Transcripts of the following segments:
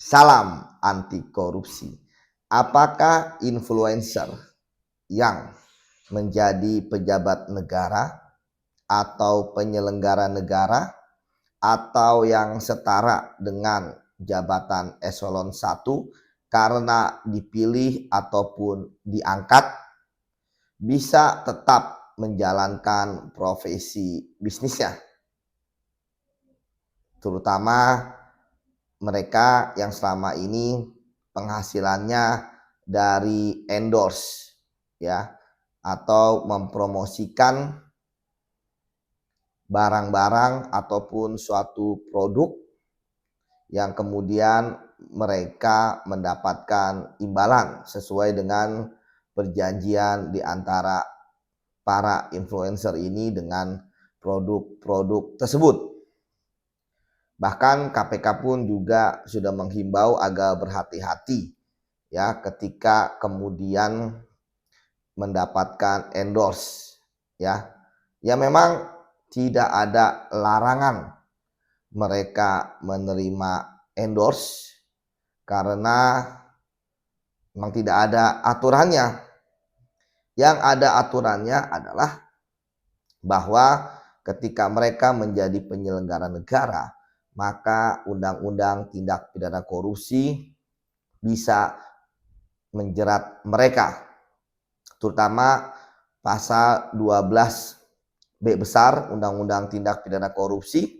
Salam anti korupsi. Apakah influencer yang menjadi pejabat negara atau penyelenggara negara atau yang setara dengan jabatan eselon 1 karena dipilih ataupun diangkat bisa tetap menjalankan profesi bisnisnya, terutama mereka yang selama ini penghasilannya dari endorse ya, atau mempromosikan barang-barang ataupun suatu produk yang kemudian mereka mendapatkan imbalan sesuai dengan perjanjian di antara para influencer ini dengan produk-produk tersebut. Bahkan KPK pun juga sudah menghimbau agar berhati-hati ya ketika kemudian mendapatkan endorse ya. Ya memang tidak ada larangan mereka menerima endorse karena memang tidak ada aturannya. Yang ada aturannya adalah bahwa ketika mereka menjadi penyelenggara negara, maka undang-undang tindak pidana korupsi bisa menjerat mereka, terutama pasal 12B besar Undang-Undang Tindak Pidana Korupsi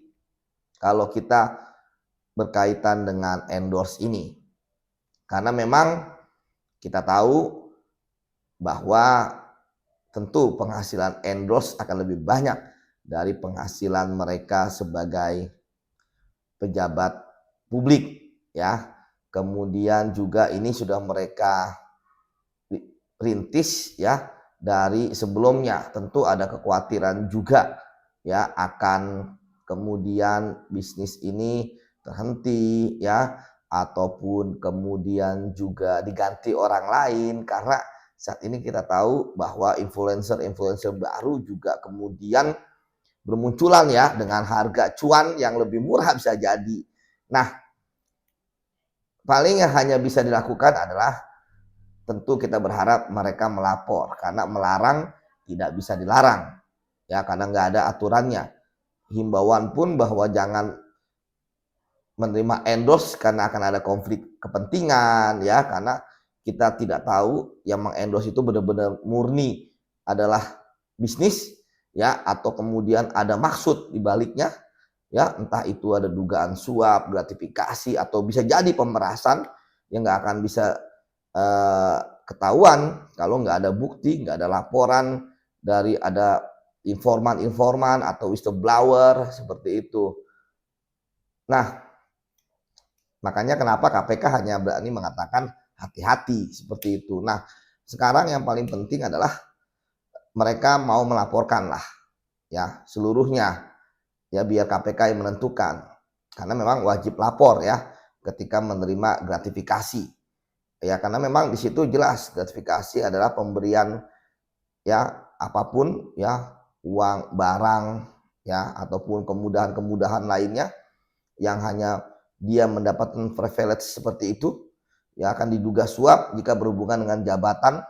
kalau kita berkaitan dengan endorse ini. Karena memang kita tahu bahwa tentu penghasilan endorse akan lebih banyak dari penghasilan mereka sebagai pejabat publik ya. Kemudian juga ini sudah mereka rintis ya dari sebelumnya. Tentu ada kekhawatiran juga ya akan kemudian bisnis ini terhenti ya, ataupun kemudian juga diganti orang lain, karena saat ini kita tahu bahwa influencer baru juga kemudian bermunculan ya dengan harga cuan yang lebih murah bisa jadi. Nah, paling yang hanya bisa dilakukan adalah tentu kita berharap mereka melapor, karena melarang tidak bisa dilarang ya, karena nggak ada aturannya. Himbauan pun bahwa jangan menerima endorse karena akan ada konflik kepentingan ya, karena kita tidak tahu yang mengendorse itu benar-benar murni adalah bisnis ya, atau kemudian ada maksud di baliknya ya, entah itu ada dugaan suap, gratifikasi, atau bisa jadi pemerasan yang nggak akan bisa ketahuan kalau nggak ada bukti, nggak ada laporan dari ada informan-informan atau whistleblower seperti itu. Nah, makanya kenapa KPK hanya berani mengatakan hati-hati seperti itu. Nah, sekarang yang paling penting adalah mereka mau melaporkan lah ya seluruhnya ya, biar KPK yang menentukan, karena memang wajib lapor ya ketika menerima gratifikasi. Ya, karena memang di situ jelas gratifikasi adalah pemberian ya apapun ya, uang, barang ya, ataupun kemudahan-kemudahan lainnya yang hanya dia mendapatkan privilege seperti itu ya, akan diduga suap jika berhubungan dengan jabatan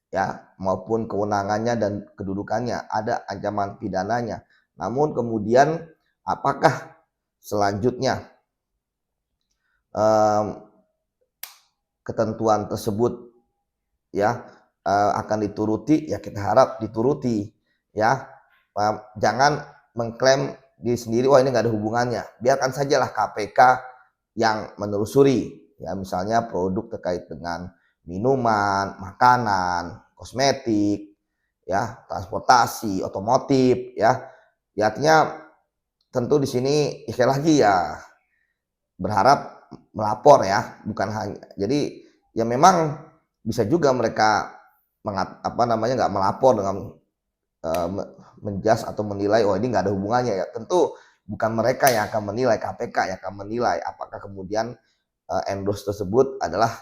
ya maupun kewenangannya dan kedudukannya, ada ancaman pidananya. Namun kemudian apakah selanjutnya ketentuan tersebut ya akan dituruti, ya kita harap dituruti ya. Jangan mengklaim diri sendiri, wah ini nggak ada hubungannya. Biarkan sajalah KPK yang menelusuri ya, misalnya produk terkait dengan minuman, makanan, kosmetik ya, transportasi, otomotif ya. Ya artinya tentu di sini sekali lagi ya berharap melapor ya, bukan hanya jadi ya memang bisa juga mereka nggak melapor dengan menjas atau menilai oh ini nggak ada hubungannya ya. Tentu bukan mereka yang akan menilai, KPK yang akan menilai apakah kemudian endorse tersebut adalah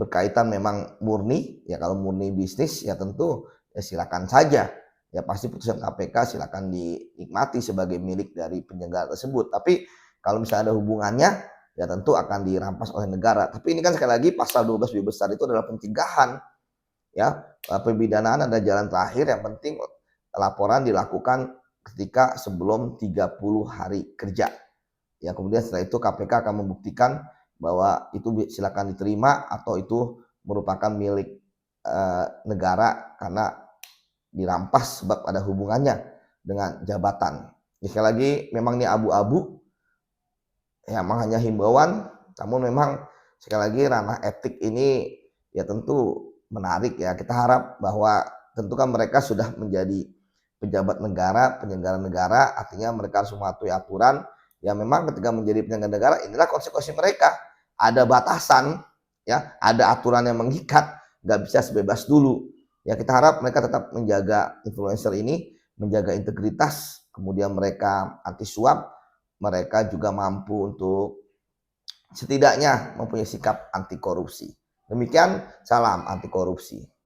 berkaitan memang murni ya. Kalau murni bisnis ya tentu ya silakan saja ya, pasti putusan KPK silakan dinikmati sebagai milik dari penyelenggara tersebut. Tapi kalau misalnya ada hubungannya ya tentu akan dirampas oleh negara. Tapi ini kan sekali lagi pasal 12 B besar itu adalah pencegahan, ya. Pemidanaan ada jalan terakhir, yang penting laporan dilakukan ketika sebelum 30 hari kerja. Ya, kemudian setelah itu KPK akan membuktikan bahwa itu silakan diterima atau itu merupakan milik negara karena dirampas sebab ada hubungannya dengan jabatan. Sekali lagi memang ini abu-abu, ya memang hanya himbauan, namun memang sekali lagi ranah etik ini ya tentu menarik ya. Kita harap bahwa tentu kan mereka sudah menjadi pejabat negara, penyelenggara negara, artinya mereka harus mematuhi aturan. Ya memang ketika menjadi penyelenggara negara inilah konsekuensi mereka. Ada batasan, ya, ada aturan yang mengikat, nggak bisa sebebas dulu. Ya kita harap mereka tetap menjaga influencer ini, menjaga integritas, kemudian mereka anti suap, mereka juga mampu untuk setidaknya mempunyai sikap anti korupsi. Demikian, salam anti korupsi.